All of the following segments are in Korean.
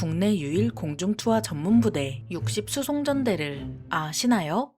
국내 유일 공중투하 전문부대 60수송전대를 아시나요?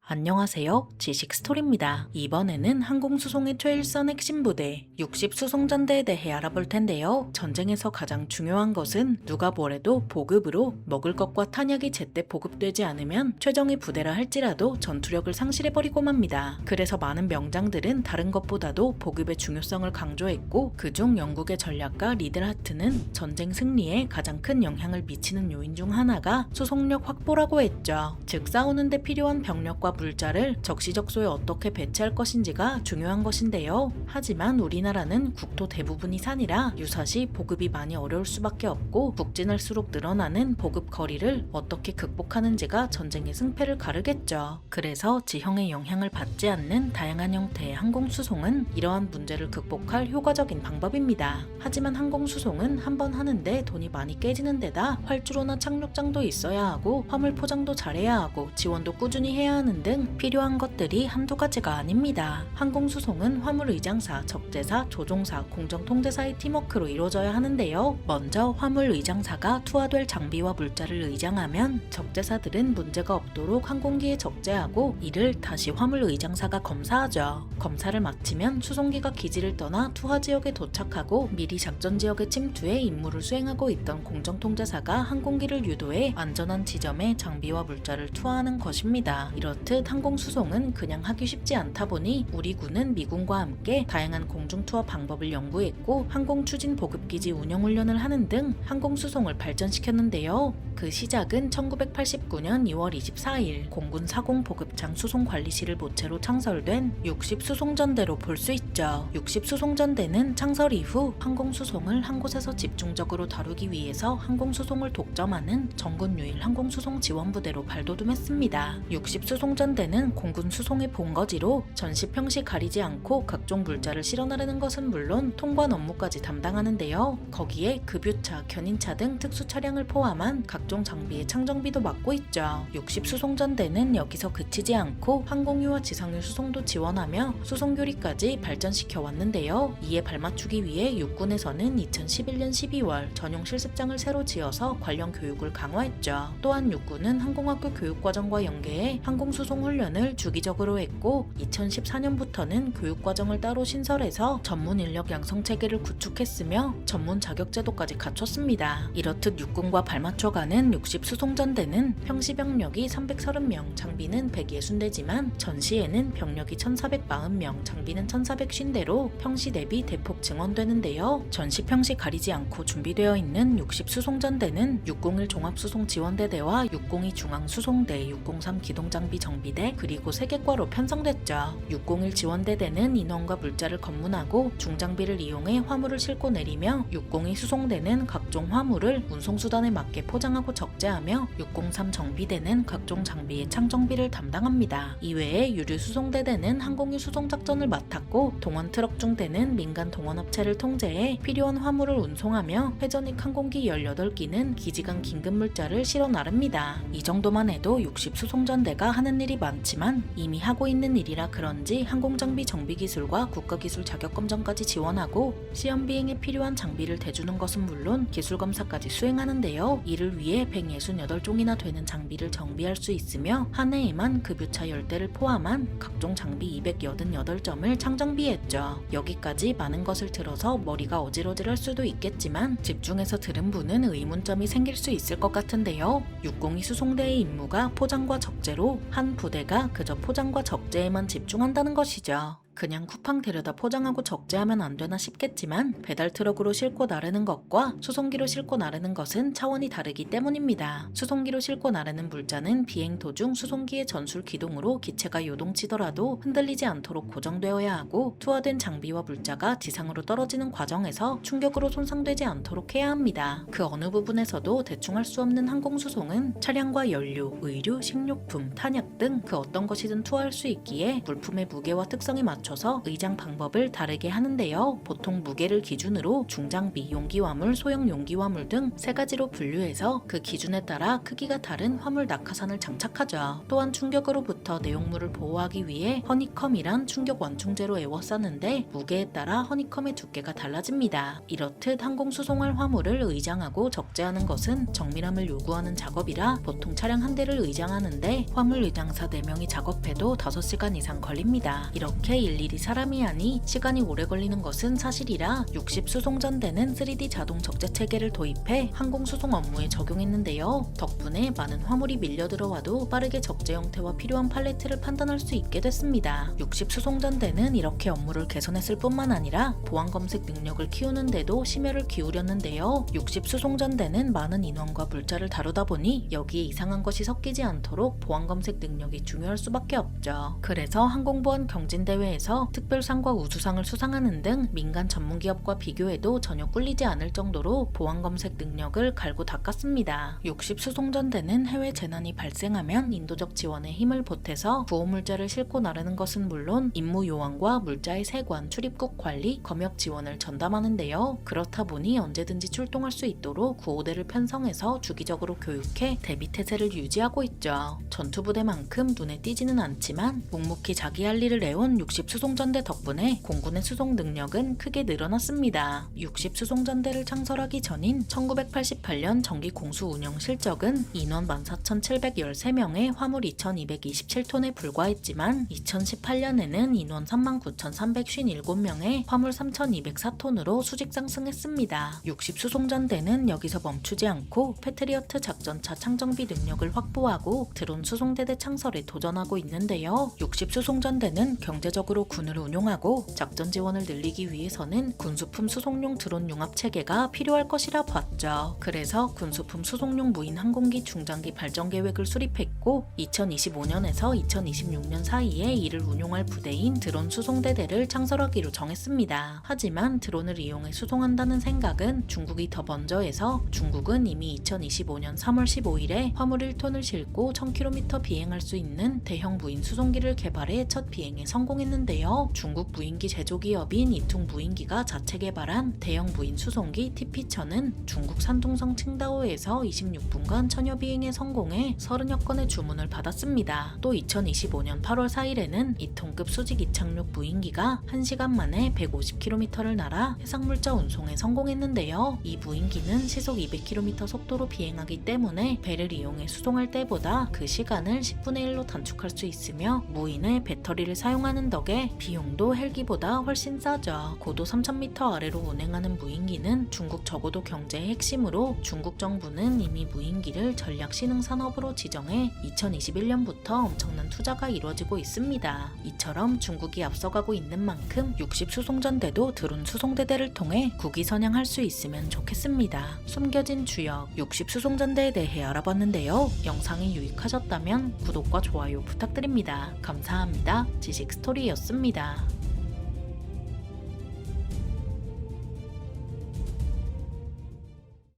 안녕하세요. 지식스토리입니다. 이번에는 항공수송의 최일선 핵심 부대 60수송전대에 대해 알아볼 텐데요. 전쟁에서 가장 중요한 것은 누가 뭐래도 보급으로 먹을 것과 탄약이 제때 보급되지 않으면 최정예 부대라 할지라도 전투력을 상실해버리고 맙니다. 그래서 많은 명장들은 다른 것보다도 보급의 중요성을 강조했고, 그중 영국의 전략가 리들 하트는 전쟁 승리에 가장 큰 영향을 미치는 요인 중 하나가 수송력 확보라고 했죠. 즉 싸우는데 필요한 병력과 물자를 적시적소에 어떻게 배치할 것인지가 중요한 것인데요. 하지만 우리나라는 국토 대부분이 산이라 유사시 보급이 많이 어려울 수밖에 없고, 북진할수록 늘어나는 보급 거리를 어떻게 극복하는지가 전쟁의 승패를 가르겠죠. 그래서 지형의 영향을 받지 않는 다양한 형태의 항공수송은 이러한 문제를 극복할 효과적인 방법입니다. 하지만 항공수송은 한번 하는데 돈이 많이 깨지는 데다 활주로나 착륙장도 있어야 하고 화물 포장도 잘해야 하고 지원도 꾸준히 해야 하는 등 필요한 것들이 한두 가지가 아닙니다. 항공수송은 화물의장사, 적재사, 조종사, 공정통제사의 팀워크로 이루어져야 하는데요. 먼저 화물의장사가 투하될 장비와 물자를 의장하면 적재사들은 문제가 없도록 항공기에 적재하고, 이를 다시 화물의장사가 검사하죠. 검사를 마치면 수송기가 기지를 떠나 투하지역에 도착하고 미리 작전지역에 침투해 임무를 수행하고 있던 공정통제사가 항공기를 유도해 안전한 지점에 장비와 물자를 투하하는 것입니다. 이렇듯 항공수송은 그냥 하기 쉽지 않다 보니 우리 군은 미군과 함께 다양한 공중투하 방법을 연구했고 항공추진 보급기지 운영훈련을 하는 등 항공수송을 발전시켰는데요. 그 시작은 1989년 2월 24일 공군 사공보급장 수송관리실을 모체로 창설된 60수송전대로 볼 수 있죠. 60수송전대는 창설 이후 항공수송을 한 곳에서 집중적으로 다루기 위해서 항공수송을 독점하는 전군 유일 항공수송 지원부대로 발돋움했습니다. 60수송전대는 공군 수송의 본거지로 전시 평시 가리지 않고 각종 물자를 실어 나르는 것은 물론 통관 업무까지 담당하는데요. 거기에 급유차, 견인차 등 특수 차량을 포함한 각종 장비의 창정비도 맡고 있죠. 60수송전대는 여기서 그치지 않고 항공유와 지상유 수송도 지원하며 수송교리까지 발전시켜 왔는데요. 이에 발맞추기 위해 육군에서는 2011년 12월 전용 실습장을 새로 지어서 관련 교육을 강화했죠. 또한 육군은 항공학교 교육과정과 연계해 항공수송 훈련을 주기적으로 했고, 2014년부터는 교육과정을 따로 신설해서 전문 인력 양성 체계를 구축했으며 전문 자격제도까지 갖췄습니다. 이렇듯 육군과 발맞춰가는 60수송전대는 평시 병력이 330명, 장비는 160대지만 전시에는 병력이 1440명, 장비는 1450대로 평시 대비 대폭 증원되는데요. 전시 평시 가리지 않고 준비되어 있는 60수송전대는 601 종합수송지원대대와 602 중앙수송대, 603 기동장비 정비대, 그리고 3개과로 편성됐죠. 601 지원대대는 인원과 물자를 검문하고 중장비를 이용해 화물을 싣고 내리며, 602 수송대는 각종 화물을 운송수단에 맞게 포장하고 적재하며, 603 정비대는 각종 장비의 창정비를 담당합니다. 이외에 유류 수송대대는 항공유 수송작전을 맡았고, 동원 트럭 중대는 민간 동원업체를 통제해 필요한 화물을 운송하며, 회전익 항공기 18기는 기지간 긴급물자를 실어 나릅니다. 이 정도만 해도 60수송전대가 하는 일이 많지만 이미 하고 있는 일이라 그런지 항공장비 정비기술과 국가기술 자격검정까지 지원하고, 시험 비행에 필요한 장비를 대주는 것은 물론 기술검사까지 수행하는데요. 이를 위해 168종이나 되는 장비를 정비할 수 있으며, 한 해에만 급유차 10대를 포함한 각종 장비 288점을 창정비했죠. 여기까지 많은 것을 들어서 머리가 어질어질할 수도 있겠지만 집중해서 들은 분은 의문점이 생길 수 있을 것 같은데요. 602 수송대의 임무가 포장과 적재로 한 부대가 그저 포장과 적재에만 집중한다는 것이죠. 그냥 쿠팡 데려다 포장하고 적재하면 안 되나 싶겠지만, 배달 트럭으로 싣고 나르는 것과 수송기로 싣고 나르는 것은 차원이 다르기 때문입니다. 수송기로 싣고 나르는 물자는 비행 도중 수송기의 전술 기동으로 기체가 요동치더라도 흔들리지 않도록 고정되어야 하고, 투하된 장비와 물자가 지상으로 떨어지는 과정에서 충격으로 손상되지 않도록 해야 합니다. 그 어느 부분에서도 대충 할 수 없는 항공수송은 차량과 연료, 의류, 식료품, 탄약 등 그 어떤 것이든 투하할 수 있기에 물품의 무게와 특성에 맞춰 맞춰서 의장 방법을 다르게 하는데요. 보통 무게를 기준으로 중장비, 용기화물, 소형 용기화물 등 세 가지로 분류해서 그 기준에 따라 크기가 다른 화물 낙하산을 장착하죠. 또한 충격으로부터 내용물을 보호하기 위해 허니컴이란 충격 원충제로 에워싸는데 무게에 따라 허니컴의 두께가 달라집니다. 이렇듯 항공수송할 화물을 의장하고 적재하는 것은 정밀함을 요구하는 작업이라 보통 차량 한 대를 의장하는데 화물 의장사 4명이 작업해도 5시간 이상 걸립니다. 이렇게 일일이 사람이 하니 시간이 오래 걸리는 것은 사실이라 60수송전대는 3D 자동 적재 체계를 도입해 항공수송 업무에 적용했는데요. 덕분에 많은 화물이 밀려 들어와도 빠르게 적재 형태와 필요한 팔레트를 판단할 수 있게 됐습니다. 60수송전대는 이렇게 업무를 개선했을 뿐만 아니라 보안 검색 능력을 키우는 데도 심혈을 기울였는데요. 60수송전대는 많은 인원과 물자를 다루다 보니 여기에 이상한 것이 섞이지 않도록 보안 검색 능력이 중요할 수밖에 없죠. 그래서 항공보안 경진대회에서 특별상과 우수상을 수상하는 등 민간 전문기업과 비교해도 전혀 꿀리지 않을 정도로 보안 검색 능력을 갈고 닦았습니다. 60수송전대는 해외 재난이 발생하면 인도적 지원에 힘을 보태서 구호물자를 싣고 나르는 것은 물론 임무 요원과 물자의 세관, 출입국 관리, 검역 지원을 전담하는데요. 그렇다 보니 언제든지 출동할 수 있도록 구호대를 편성해서 주기적으로 교육해 대비태세를 유지하고 있죠. 전투부대만큼 눈에 띄지는 않지만 묵묵히 자기 할 일을 해온 60수송전대 덕분에 공군의 수송 능력은 크게 늘어났습니다. 60수송전대를 창설하기 전인 1988년 정기 공수 운영 실적은 인원 14,713명에 화물 2,227톤에 불과했지만 2018년에는 인원 39,357명에 화물 3,204톤으로 수직 상승했습니다. 60수송전대는 여기서 멈추지 않고 패트리어트 작전차 창정비 능력을 확보하고 드론 수송대대 창설에 도전하고 있는데요. 60수송전대는 경제적으로 군을 운용하고 작전 지원을 늘리기 위해서는 군수품 수송용 드론 융합 체계가 필요할 것이라 봤죠. 그래서 군수품 수송용 무인 항공기 중장기 발전 계획을 수립했고 2025년에서 2026년 사이에 이를 운용할 부대인 드론 수송대대를 창설하기로 정했습니다. 하지만 드론을 이용해 수송한다는 생각은 중국이 더 먼저 해서 중국은 이미 2025년 3월 15일에 화물 1톤을 싣고 1000km 비행할 수 있는 대형 무인 수송기를 개발해 첫 비행에 성공했는데요. 중국 무인기 제조기업인 이퉁 무인기가 자체 개발한 대형 무인 수송기 TP-1000은 중국 산둥성 칭다오에서 26분간 천여 비행에 성공해 30여 건의 주문을 받았습니다. 또 2025년 8월 4일에는 이통급 수직 이착륙 무인기가 1시간 만에 150km를 날아 해상물자 운송에 성공했는데요. 이 무인기는 시속 200km 속도로 비행하기 때문에 배를 이용해 수송할 때보다 그 시간을 10분의 1로 단축할 수 있으며 무인의 배터리를 사용하는 덕에 비용도 헬기보다 훨씬 싸죠. 고도 3000m 아래로 운행하는 무인기는 중국 저고도 경제의 핵심으로 중국 정부는 이미 무인기를 전략 신흥 산업으로 지정해 2021년부터 엄청난 투자가 이루어지고 있습니다. 이처럼 중국이 앞서가고 있는 만큼 60수송전대도 드론 수송대대를 통해 국위 선양할 수 있으면 좋겠습니다. 숨겨진 주역 60수송전대에 대해 알아봤는데요. 영상이 유익하셨다면 구독과 좋아요 부탁드립니다. 감사합니다. 지식스토리였습니다.